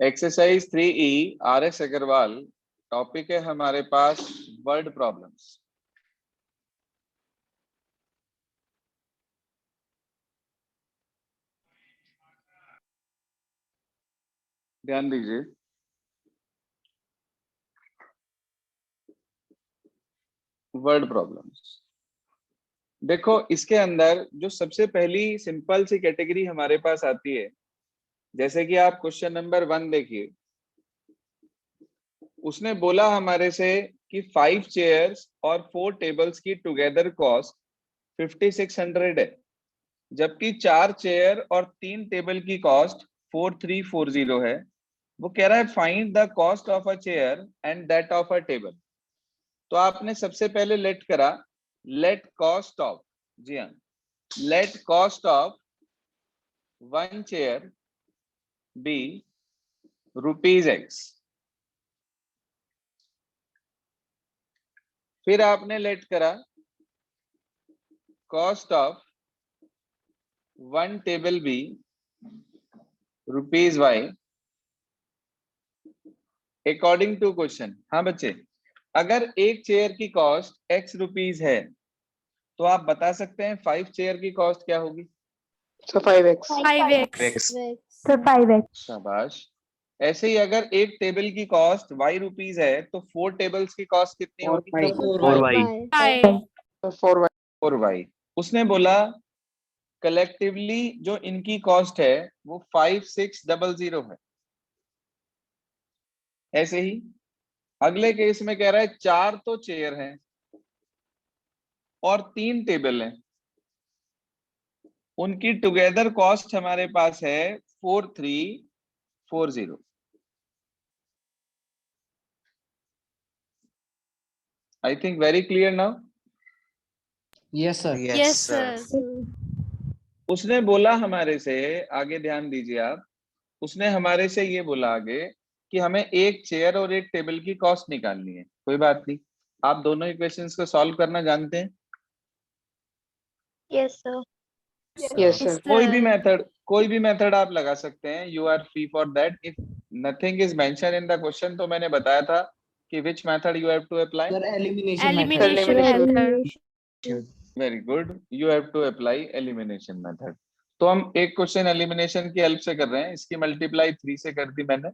Exercise 3E RS Agarwal. Topic है हमारे पास word problems. ध्यान दीजिए। Word problems. देखो इसके अंदर जो सबसे पहली सिंपल सी कैटेगरी हमारे पास आती है, जैसे कि आप क्वेश्चन नंबर 1 देखिए। उसने बोला हमारे से कि 5 चेयर्स और 4 टेबल्स की टुगेदर कॉस्ट 5600 है, जबकि 4 चेयर और 3 टेबल की कॉस्ट 4340 है। वो कह रहा है find the cost of a chair and that of a table. तो आपने सबसे पहले लेट करा, लेट कॉस्ट ऑफ, जी हाँ, let cost of 1 chair be ₹X। फिर आपने लेट करा cost of 1 table be ₹Y according to question. हाँ बच्चे, अगर एक चेयर की कॉस्ट X रुपीज है तो आप बता सकते हैं 5 चेयर की कॉस्ट क्या होगी? 5x। शाबाश। ऐसे ही अगर एक टेबल की कॉस्ट Y रुपीज है तो 4 टेबल्स की कॉस्ट कितनी होगी? 4Y। उसने बोला कलेक्टिवली जो इनकी कॉस्ट है वो 5600 है। ऐसे ही अगले केस में कह रहा है 4 तो चेयर हैं और 3 टेबल हैं, उनकी टुगेदर कॉस्ट हमारे पास है 4340। I think very clear now. Yes sir. Yes sir. उसने बोला हमारे से, आगे ध्यान दीजिए आप, उसने हमारे से ये बोला आगे कि हमें एक चेयर और एक टेबल की कॉस्ट निकालनी है। कोई बात नहीं, आप दोनों इक्वेशंस को सॉल्व करना जानते हैं। Yes sir. कोई भी मेथड आप लगा सकते हैं। You are free for that. If nothing is mention in the question तो मैंने बताया था कि which method you have to apply. Sir elimination elimination. Very good, you have to apply elimination method. तो हम एक क्वेश्चन एलिमिनेशन की help से कर रहे हैं। इसकी मल्टीप्लाई 3 से कर दी मैंने,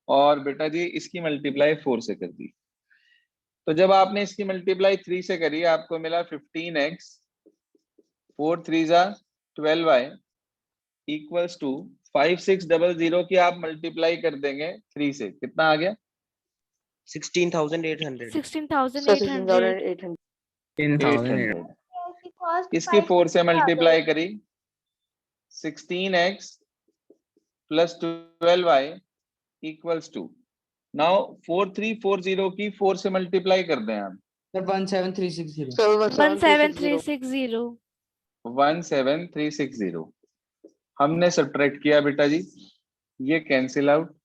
और बेटा जी इसकी मल्टीप्लाई 4 से कर दी। तो जब आपने इसकी मल्टीप्लाई 3 से करी आपको मिला 15x, 4 3 जा 12y इक्वल्स टू 5600 की आप मल्टीप्लाई कर देंगे 3 से, कितना आ गया? 16,800। 16,800। इसकी 4 से मल्टीप्लाई करी 16x plus 12y equals to, now 4340 की 4 से मल्टीप्लाई कर दें आप। सर 17360। 17360। 17360 हमने सब्ट्रैक्ट किया बेटा जी, ये कैंसिल आउट।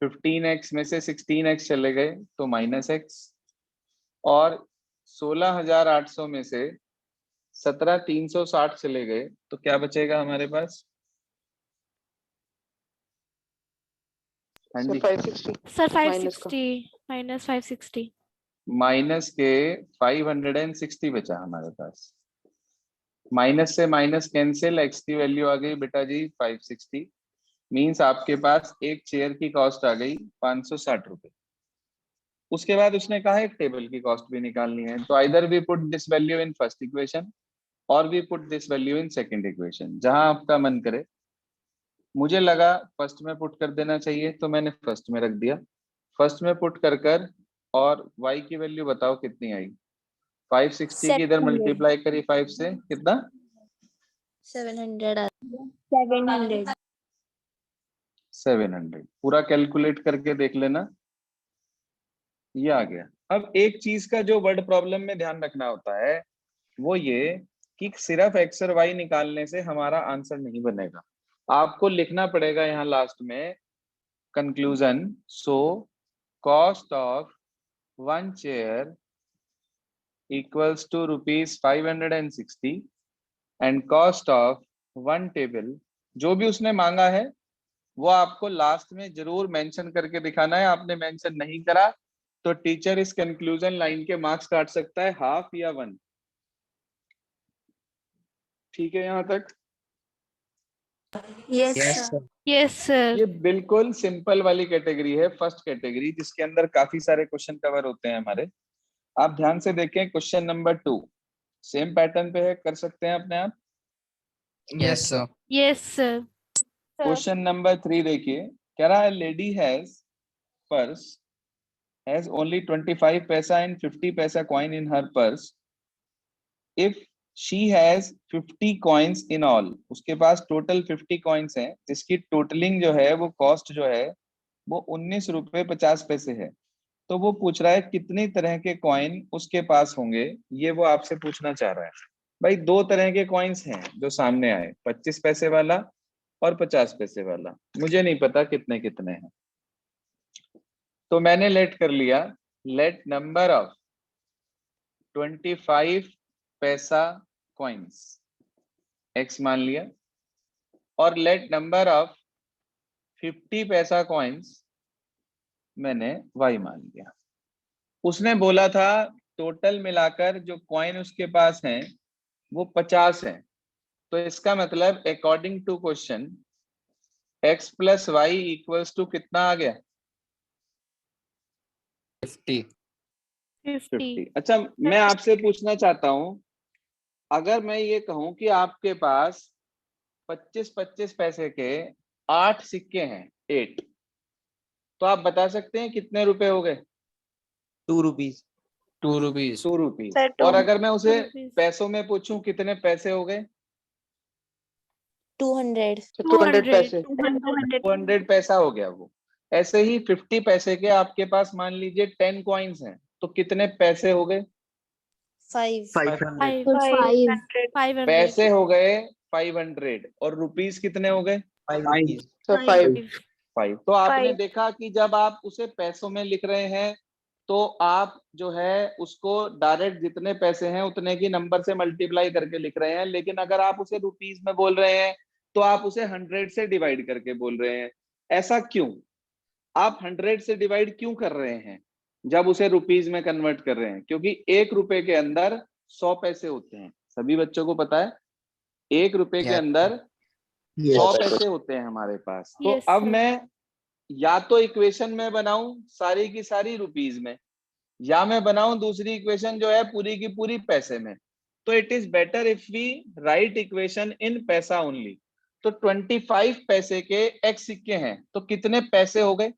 15x में से 16x चले गए तो -x, और 16800 में से 17360 चले गए तो क्या बचेगा हमारे पास? हाँ जी, सर 560 माइनस 560। माइनस के 560 बचा हमारे पास। माइनस से माइनस कैंसिल, x की वैल्यू आ गई बेटा जी 560। मींस आपके पास एक चेयर की कॉस्ट आ गई 560 रुपए। उसके बाद उसने कहा एक टेबल की कॉस्ट भी निकालनी है, तो either we put this value in first equation और we put this value in second equation, जहां आपका मन करे। मुझे लगा फर्स्ट में पुट कर देना चाहिए तो मैंने फर्स्ट में रख दिया। फर्स्ट में पुट कर और y की वैल्यू बताओ कितनी आई? 560 की इधर मल्टीप्लाई करी 5 से, कितना? 700। 700। पूरा कैलकुलेट करके देख लेना, ये आ गया। अब एक चीज का जो वर्ड प्रॉब्लम में ध्यान रखना होता है वो ये कि सिर्फ x और y निकालने से हमारा आंसर नहीं बनेगा। आपको लिखना पड़ेगा यहाँ लास्ट में conclusion. So cost of 1 chair equals to ₹560 and cost of 1 table, जो भी उसने मांगा है वो आपको लास्ट में जरूर मेंशन करके दिखाना है। आपने मेंशन नहीं करा तो टीचर इस कंक्लूजन लाइन के मार्क्स काट सकता है, हाफ या 1। ठीक है यहाँ तक? Yes, Yes, sir. sir. Yes, sir. ये बिल्कुल सिंपल वाली कैटेगरी है, फर्स्ट कैटेगरी, जिसके अंदर काफी सारे क्वेश्चन कवर होते हैं हमारे। आप ध्यान से देखें, क्वेश्चन नंबर 2 सेम पैटर्न पे है, कर सकते हैं अपने आप। Yes, sir. Yes, sir. Question number 3 देखिए, कह रहा है lady has purse has only 25 पैसा एंड 50 पैसा coin in her purse if she has 50 coins in all. उसके पास टोटल 50 कॉइन्स हैं, जिसकी टोटलिंग जो है वो कॉस्ट जो है वो 19 रुपए 50 पैसे है। तो वो पूछ रहा है कितनी तरह के कॉइन उसके पास होंगे, ये वो आपसे पूछना चाह रहा है। भाई दो तरह के कॉइन्स हैं जो सामने आए, 25 पैसे वाला और 50 पैसे वाला। मुझे नहीं पता कितने कितने हैं, तो मैंने लेट कर लिया, लेट नंबर ऑफ 25 पैसा कॉइन्स x मान लिया, और लेट नंबर ऑफ 50 पैसा कॉइन्स मैंने y मान लिया। उसने बोला था टोटल मिलाकर जो कॉइन उसके पास हैं वो 50 है। तो इसका मतलब according to question x plus Y equals to कितना आ गया? 50. 50. अच्छा, मैं आपसे पूछना चाहता हूं, अगर मैं ये कहूं कि आपके पास 25-25 पैसे के 8 सिक्के हैं, 8, तो आप बता सकते हैं कितने रुपए हो गए? 2 rupees. 2 rupees. 2 रुपीज। Sir, और 2 अगर मैं उसे rupees. पैसों में पूछूं कितने पैसे हो गए? 200. 200 पैसे. 200 पैसा हो गया वो। ऐसे ही 50 पैसे के आपके पास मान लीजिए 10 कॉइन्स हैं, तो कितने पैसे हो गए? 5. 500. 500. पैसे हो गए 500 और रुपीस कितने हो गए? 5 rupees. 5। तो आपने देखा कि जब आप उसे पैसों में लिख रहे हैं तो आप जो है उसको डायरेक्ट जितने पैसे हैं उतने की नंबर से मल्टीप्लाई करके लिख रहे हैं, लेकिन अगर आप उसे रुपीस में बोल रहे हैं तो आप उसे 100 से डिवाइड करके बोल रहे हैं। ऐसा क्यों? आप 100 से डिवाइड क्यों कर रहे हैं जब उसे रुपीस में कन्वर्ट कर रहे हैं? क्योंकि 1 रुपए के अंदर 100 पैसे होते हैं, सभी बच्चों को पता है। 1 रुपए के Yes. अंदर 100 पैसे होते हैं हमारे पास। तो Yes, अब sir. मैं या तो इक्वेशन में बनाऊं सारी की सारी रुपीस में, या मैं बनाऊं दूसरी इक्वेशन जो है पूरी की पूरी पैसे में। तो it is better if we write equation in पैसा ओनली। तो 25 पैसे के x सिक्के हैं, तो कितने पैसे हो गए?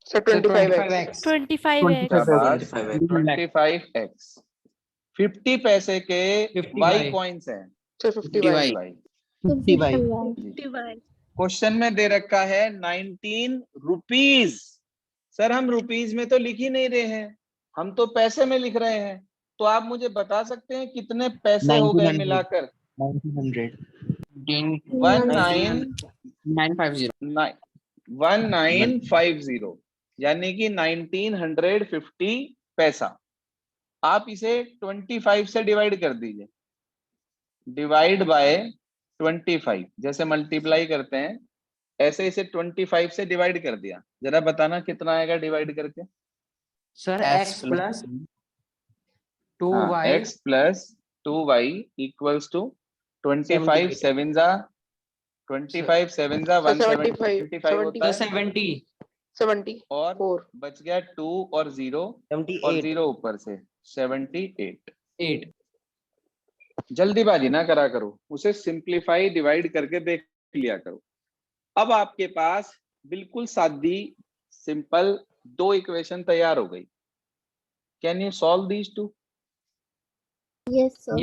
So 25x. 25x. शाबाश, 25x. 25x। 50 पैसे के 50y. y कॉइन्स हैं, 50y. 50y. क्वेश्चन में दे रखा है 19 रुपीज। सर हम रुपीज में तो लिख ही नहीं रहे हैं, हम तो पैसे में लिख रहे हैं। तो आप मुझे बता सकते हैं कितने पैसे हो गए 1900. मिलाकर? 1900. 950. 1950, यानी कि 1950 पैसा। आप इसे 25 से डिवाइड कर दीजिए, डिवाइड बाय 25, जैसे मल्टीप्लाई करते हैं ऐसे इसे 25 से डिवाइड कर दिया। जरा बताना कितना आएगा डिवाइड करके? Sir, x plus 2y. x plus 2y equals to 25 7 जा 175 So 70. और बच गया 2 और 0 और 78. 0 ऊपर से 78। 8. जल्दीबाजी ना करा करो, उसे सिंप्लीफाई डिवाइड करके देख लिया करो। अब आपके पास बिल्कुल सादी सिंपल दो इक्वेशन तैयार हो गई। Can you solve these to? Yes, sir.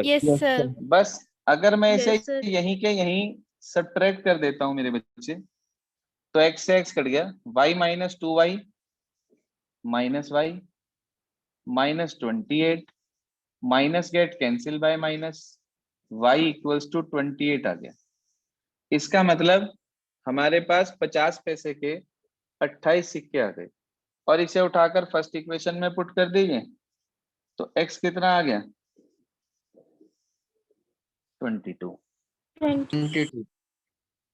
Yes, sir. बस अगर मैं इसे यहीं के यहीं सब्ट्रैक्ट कर देता हूं मेरे बच्चे, तो x से x कट गया, y minus 2y minus y minus 28 minus get cancel by minus, y equals to 28 आ गया। इसका मतलब हमारे पास 50 पैसे के 28 सिक्के आ गए, और इसे उठाकर फर्स्ट इक्वेशन में पुट कर दीजिए तो x कितना आ गया? 22। 20. 22.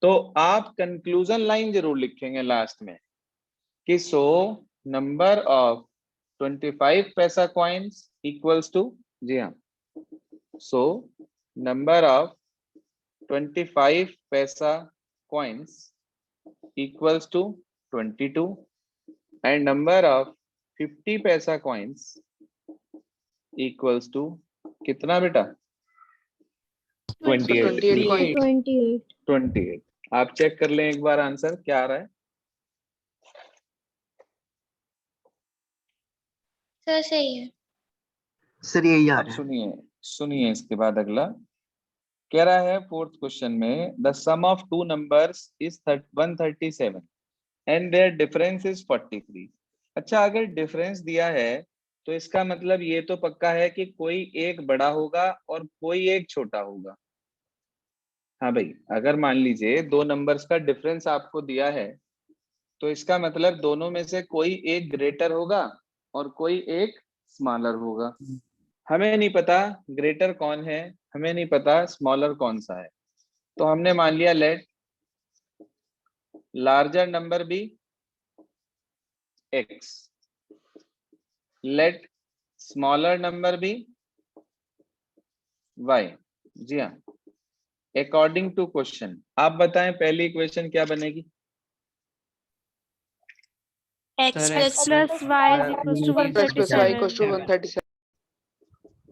तो आप कंक्लूजन लाइन जरूर लिखेंगे लास्ट में कि सो नंबर ऑफ 25 पैसा कॉइन्स इक्वल्स टू, जी हाँ, सो नंबर ऑफ 25 पैसा coins equals to 22 and number of 50 पैसा coins equals to कितना बेटा? 28. 28 coins. 28. 28. आप चेक कर लें एक बार आंसर क्या आ रहा है। सर सही है। सर यही आ अब रहा है। सुनिए सुनिए इसके बाद अगला कह रहा है फोर्थ क्वेश्चन में the sum of two numbers is 137 and their difference is 43। अच्छा, अगर डिफरेंस दिया है तो इसका मतलब ये तो पक्का है कि कोई एक बड़ा होगा और कोई एक छोटा होगा। हाँ भाई, अगर मान लीजिए दो नंबर्स का डिफरेंस आपको दिया है तो इसका मतलब दोनों में से कोई एक ग्रेटर होगा और कोई एक स्मॉलर होगा। हमें नहीं पता ग्रेटर कौन है, हमें नहीं पता स्मॉलर कौन सा है, तो हमने मान लिया let larger number be x, let smaller number be y। जी हाँ, अकॉर्डिंग टू क्वेश्चन आप बताएं पहली इक्वेशन क्या बनेगी? X Sir, plus X y is equals to plus X plus y equals to 137. 137.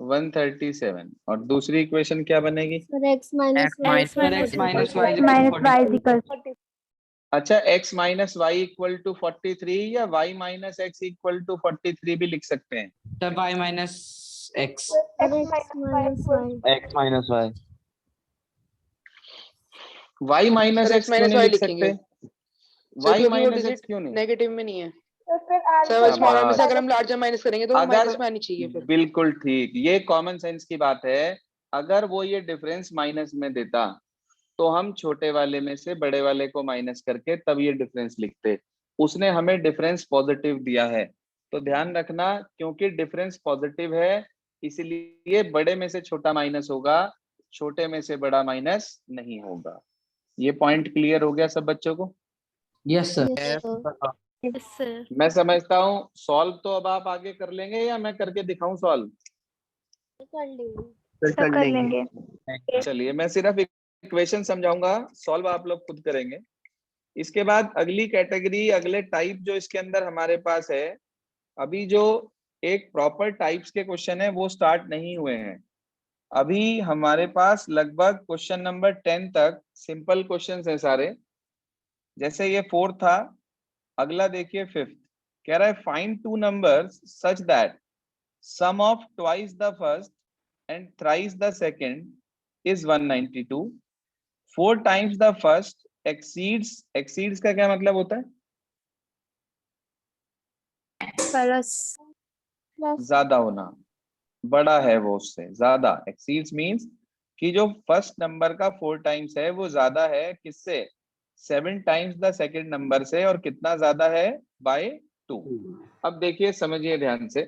137। और दूसरी इक्वेशन क्या बनेगी? X minus X minus y is y is 43. अच्छा, x minus Y equal to 43 या y minus X equal to 43 भी लिख सकते हैं। Sir, y minus x. X minus y. X minus y. y minus Sir, x x क्यों minus नहीं y लिख लिखेंगे। सकते? Sir, y क्योंकि वो माइनस एक्स डिजिट क्यों नहीं? नेगेटिव में नहीं है। सर स्मॉलर में से अगर हम लार्जर माइनस करेंगे तो वो अगर माइनस में आनी चाहिए फिर। बिल्कुल ठीक, ये कॉमन सेंस की बात है। अगर वो ये डिफरेंस माइनस में देता तो हम छोटे वाले में से बड़े वाले को माइनस करके तब ये डिफरेंस लिखते। उसने हमें डिफरेंस पॉजिटिव दिया है, तो ध्यान रखना क्योंकि डिफरेंस पॉजिटिव है इसलिए बड़े में से छोटा माइनस होगा, छोटे में से बड़ा माइनस नहीं होगा। ये पॉइंट क्लियर हो गया सब बच्चों को? Yes, sir. Yes, sir. Yes, sir. मैं समझता हूँ सॉल्व तो अब आप आगे कर लेंगे या मैं करके दिखाऊं सॉल्व? कर लेंगे। सर कर लेंगे। चलिए मैं सिर्फ इक्वेशन समझाऊंगा, सॉल्व आप लोग खुद करेंगे। इसके बाद अगली कैटेगरी, अगले टाइप जो इसके अंदर हमारे पास है, अभी जो एक प्रॉपर टाइप्स के क्वेश्चन है वो स्टार्ट नहीं हुए हैं। अभी हमारे पास लगभग क्वेश्चन नंबर 10 तक सिंपल क्वेश्चंस हैं सारे। जैसे ये 4 था, अगला देखिए 5th कह रहा है find two numbers such that sum of twice the first and thrice the second is 192, 4 times the first exceeds का क्या मतलब होता है? प्लस ज्यादा होना, बड़ा है वो उससे ज्यादा। एक्सीड्स मींस कि जो फर्स्ट नंबर का 4 टाइम्स है वो ज्यादा है किससे? 7 टाइम्स द सेकंड नंबर से। और कितना ज्यादा है? बाय 2। अब देखिए समझिए ध्यान से,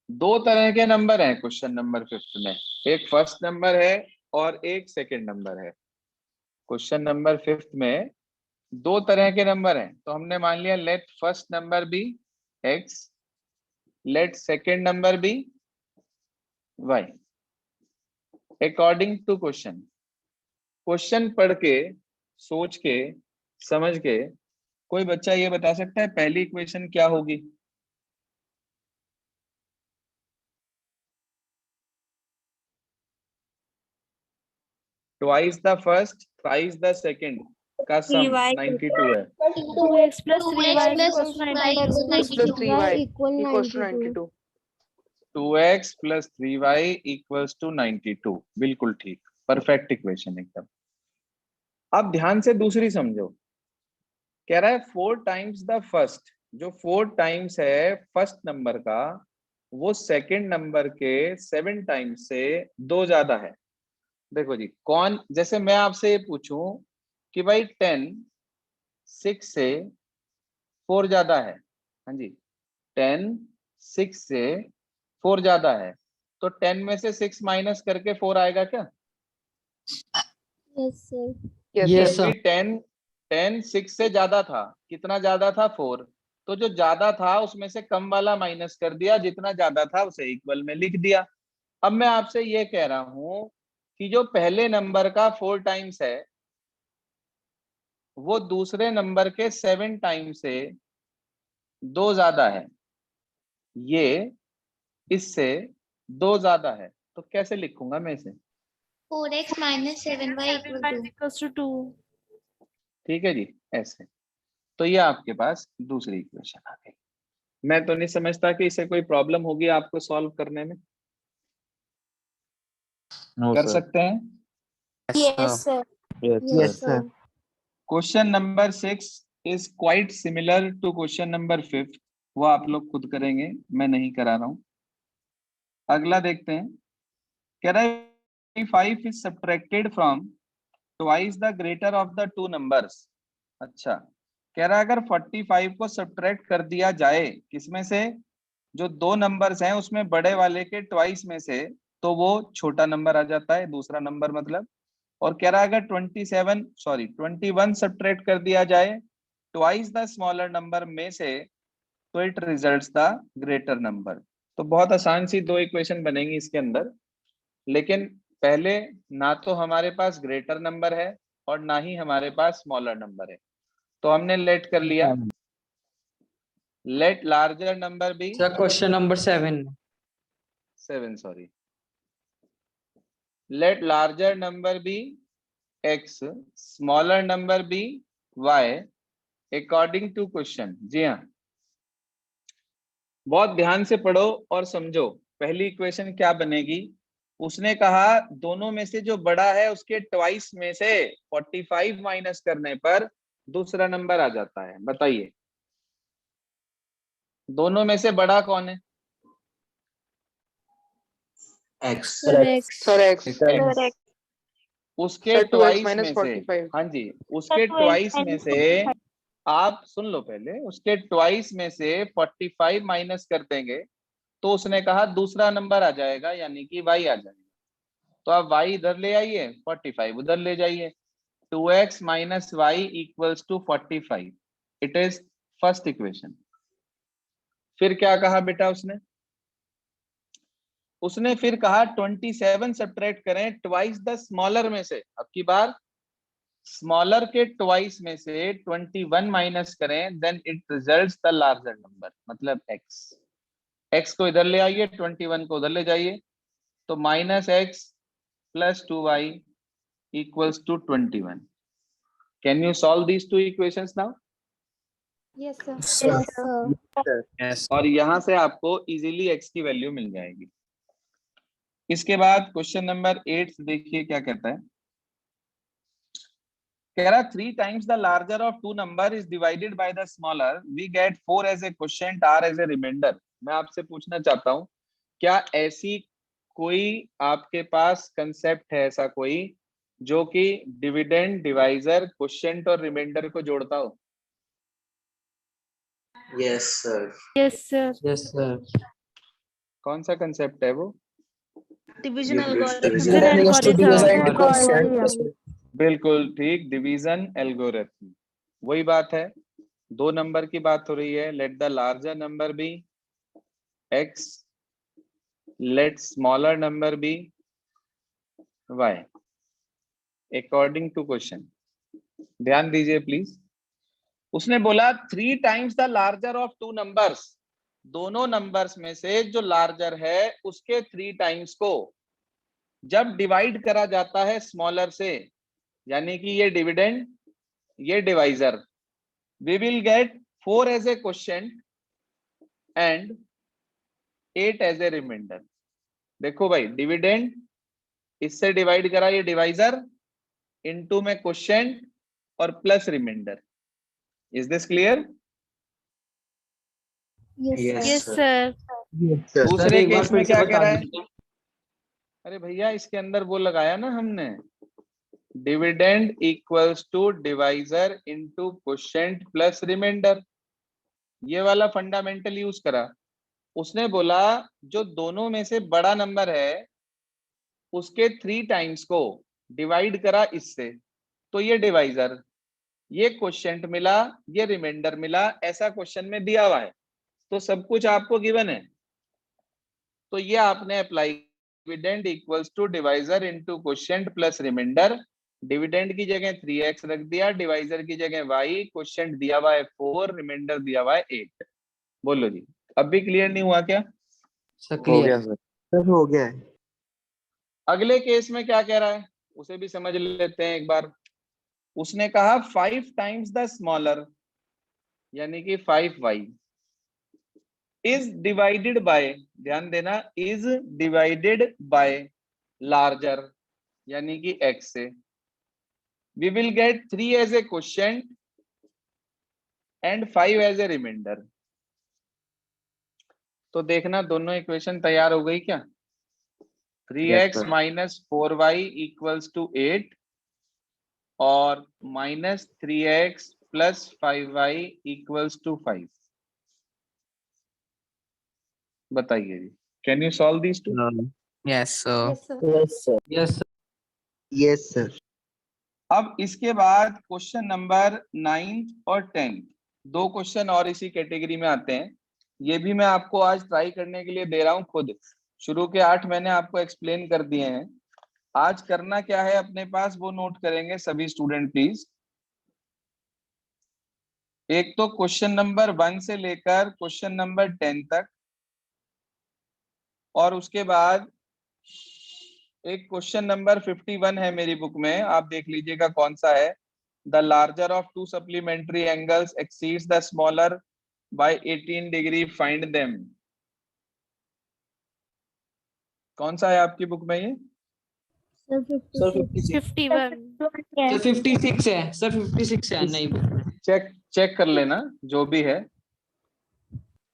दो तरह के नंबर हैं क्वेश्चन नंबर 5 में, एक फर्स्ट नंबर है और एक सेकंड नंबर है। क्वेश्चन नंबर 5 में दो तरह के नंबर हैं, तो हमने मान लिया let first number be x, let second number be y according to question. Question पढ़ के, सोच के, समझ के कोई बच्चा ये बता सकता है पहली इक्वेशन क्या होगी? Twice the first thrice the second का सम 92 है। 2x plus 3y equals to 2x plus 3y equals to 92. 92. 2x plus 3y equals to 92, बिल्कुल ठीक, परफेक्ट इक्वेशन एकदम। अब ध्यान से दूसरी समझो, कह रहा है 4 टाइम्स द फर्स्ट, जो 4 टाइम्स है फर्स्ट नंबर का वो सेकंड नंबर के 7 टाइम्स से 2 ज्यादा है। देखो जी, कौन, जैसे मैं आपसे ये पूछूं कि भाई 10 6 से 4 ज्यादा है, हाँ जी 10 6 से 4 ज्यादा है, तो 10 में से 6 माइनस करके 4 आएगा क्या? Yes, sir. Yes, Yes, sir. sir. क्योंकि 10 6 से ज्यादा था। कितना ज्यादा था? 4। तो जो ज्यादा था उसमें से कम वाला माइनस कर दिया, जितना ज्यादा था उसे इक्वल में लिख दिया। अब मैं आपसे ये कह रहा हूं कि जो पहले नंबर का 4 टाइम्स है वो दूसरे नंबर के 7 टाइम्स से 2 ज्यादा है, ये इससे 2 ज्यादा है, तो कैसे लिखूंगा मैं इसे? 4x minus 7y equal to Equals to 2. ठीक है जी, ऐसे। तो ये आपके पास दूसरी इक्वेशन आ गई। मैं तो नहीं समझता कि इसे कोई प्रॉब्लम होगी आपको सॉल्व करने में। No, कर sir. सकते हैं। Yes, sir. Yes, Yes, sir. sir. Question number 6 is quite similar to question number 5। वो आप लोग खुद करेंगे, मैं नहीं करा रहा हूं। अगला देखते हैं। कह रहा है 5 is subtracted from twice the greater of the two numbers. अच्छा, कह रहा है अगर 45 को सब्ट्रैक्ट कर दिया जाए किसमें से? जो दो नंबर्स हैं उसमें बड़े वाले के ट्वाइस में से, तो वो छोटा नंबर आ जाता है, दूसरा नंबर मतलब। और कह रहा है अगर 21 सब्ट्रैक्ट कर दिया जाए ट्वाइस द स्मॉलर नंबर में से, तो it results the greater number. तो बहुत आसान सी दो इक्वेशन बनेंगी इसके अंदर, लेकिन पहले ना तो हमारे पास ग्रेटर नंबर है और ना ही हमारे पास स्मॉलर नंबर है, तो हमने लेट कर लिया। Let larger number be Sir, question number 7. 7, sorry. Let larger number be x, smaller number be y, according to question. जी हाँ, बहुत ध्यान से पढ़ो और समझो। पहली इक्वेशन क्या बनेगी? उसने कहा दोनों में से जो बड़ा है उसके ट्वाइस में से 45 माइनस करने पर दूसरा नंबर आ जाता है। बताइए दोनों में से बड़ा कौन है? X. Sir, X. Sir, X. Sir, X. उसके Sir, 2x ट्वाइस minus में से, 45. हाँ जी, उसके 2x ट्वाइस में minus से, आप सुन लो पहले, उसके ट्वाइस में से 45 माइनस कर देंगे तो उसने कहा दूसरा नंबर आ जाएगा, यानी कि y आ जाएगा। तो आप y इधर ले आइए, 45 उधर ले जाइए। 2x minus Y equals to 45। It is first equation. फिर क्या कहा बेटा उसने? उसने फिर कहा 27 सब्ट्रैक्ट करें ट्वाइस द स्मॉलर में से। अब की बार स्मॉलर के ट्वाइस में से 21 माइनस करें, then it results the larger number, मतलब x। x को इधर ले आइए, 21 को उधर ले जाइए, तो minus X plus 2y equals to 21। Can you solve these two equations now? Yes, sir. Yes, sir. Yes. और यहां से आपको इजीली x की वैल्यू मिल जाएगी। इसके बाद क्वेश्चन नंबर 8 देखिए क्या कहता है। कह रहा 3 times the larger of two number is divided by the smaller, we get 4 as a quotient, r as a remainder। मैं आपसे पूछना चाहता हूं, क्या ऐसी कोई आपके पास कंसेप्ट है, ऐसा कोई जो कि डिविडेंड, डिवाइजर, क्वोशिएंट और रिमाइंडर को जोड़ता हो? Yes, sir. Yes, sir. Yes, sir. कौन सा कंसेप्ट है वो? division Division algorithm algorithm. बिल्कुल ठीक, डिवीजन एल्गोरिथम। वही बात है, दो नंबर की बात हो रही है। Let the larger number be x, let smaller number be y, according to question. ध्यान दीजिए प्लीज। उसने बोला 3 times the larger of two numbers, दोनों नंबर्स में से जो लार्जर है उसके 3 टाइम्स को जब डिवाइड करा जाता है स्मॉलर से, यानी कि ये डिविडेंड, ये divisor, we will get 4 as a quotient and 8 as a remainder। देखो भाई, डिविडेंड इससे डिवाइड करा, ये डिवाइजर, इनटू में क्वोशिएंट और plus remainder. Is this clear? Yes, Yes, sir. sir. दूसरे Sir, एक बार केस फिर में से क्या बता कह रहा है? दीजिए। अरे भैया, इसके अंदर वो लगाया ना हमने, dividend equals to divisor into quotient plus remainder. ये वाला फंडामेंटल यूज करा। उसने बोला जो दोनों में से बड़ा नंबर है उसके 3 टाइम्स को डिवाइड करा इससे, तो ये डिवाइजर, ये क्वोशिएंट मिला, ये रिमाइंडर मिला, ऐसा क्वेश्चन में दिया हुआ है, तो सब कुछ आपको गिवन है, तो ये आपने apply, dividend equals to divisor into quotient plus remainder. Dividend की जगह 3x रख दिया, डिवाइजर की जगह y, क्वोशिएंट दिया हुआ है 4, रिमाइंडर दिया हुआ है 8। बोलो जी, अब भी क्लियर नहीं हुआ क्या? सर हो क्लियर। गया सर। सर हो गया है। अगले केस में क्या कह रहा है उसे भी समझ लेते हैं एक बार। उसने कहा 5 टाइम्स द स्मॉलर, यानी कि 5y इज डिवाइडेड बाय, ध्यान देना, इज डिवाइडेड बाय लार्जर, यानी कि x से। We will get 3 as a quotient and 5 as a remainder. तो देखना दोनों इक्वेशन तैयार हो गई क्या? 3x sir. Minus 4y equals to 8 और minus 3x plus 5y equals to 5। बताइए जी, can you solve these two? Yes sir. Yes, sir. Yes sir. Yes sir. Yes sir. अब इसके बाद क्वेश्चन नंबर 9 और 10, दो क्वेश्चन और इसी कैटेगरी में आते हैं। ये भी मैं आपको आज ट्राई करने के लिए दे रहा हूं खुद। शुरू के 8 मैंने आपको एक्सप्लेन कर दिए हैं। आज करना क्या है अपने पास वो नोट करेंगे सभी स्टूडेंट प्लीज। एक तो क्वेश्चन नंबर 1 से लेकर क्वेश्चन नंबर 10 तक, और उसके बाद एक क्वेश्चन नंबर 51 है मेरी बुक में, आप देख लीजिएगा कौन सा है। The larger of to supplementary angles exceeds the smaller by 18 degree, find them. कौन सा है आपकी बुक में ये? Sir 56. 51. सर 56 है, सर 56 है नहीं। चेक कर लेना जो भी है।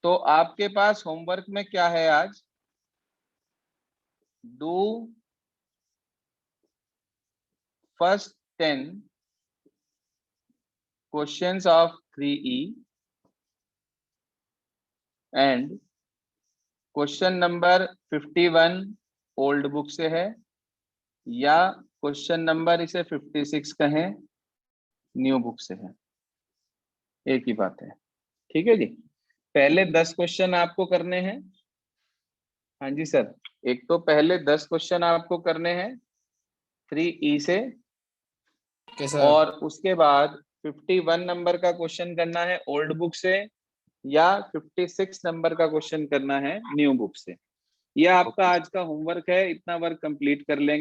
तो आपके पास होमवर्क में क्या है आज? Do first 10 questions of 3E and question number 51 old book से है, या क्वेश्चन नंबर इसे 56 कहें न्यू बुक से है, एक ही बात है। ठीक है जी, पहले 10 क्वेश्चन आपको करने हैं। हाँ जी सर, एक तो पहले 10 क्वेश्चन आपको करने हैं 3E से, और उसके बाद 51 नंबर का क्वेश्चन करना है ओल्ड बुक से, या 56 नंबर का क्वेश्चन करना है न्यू बुक से। ये आपका आज का होमवर्क है, इतना वर्क कंप्लीट कर लेंगे।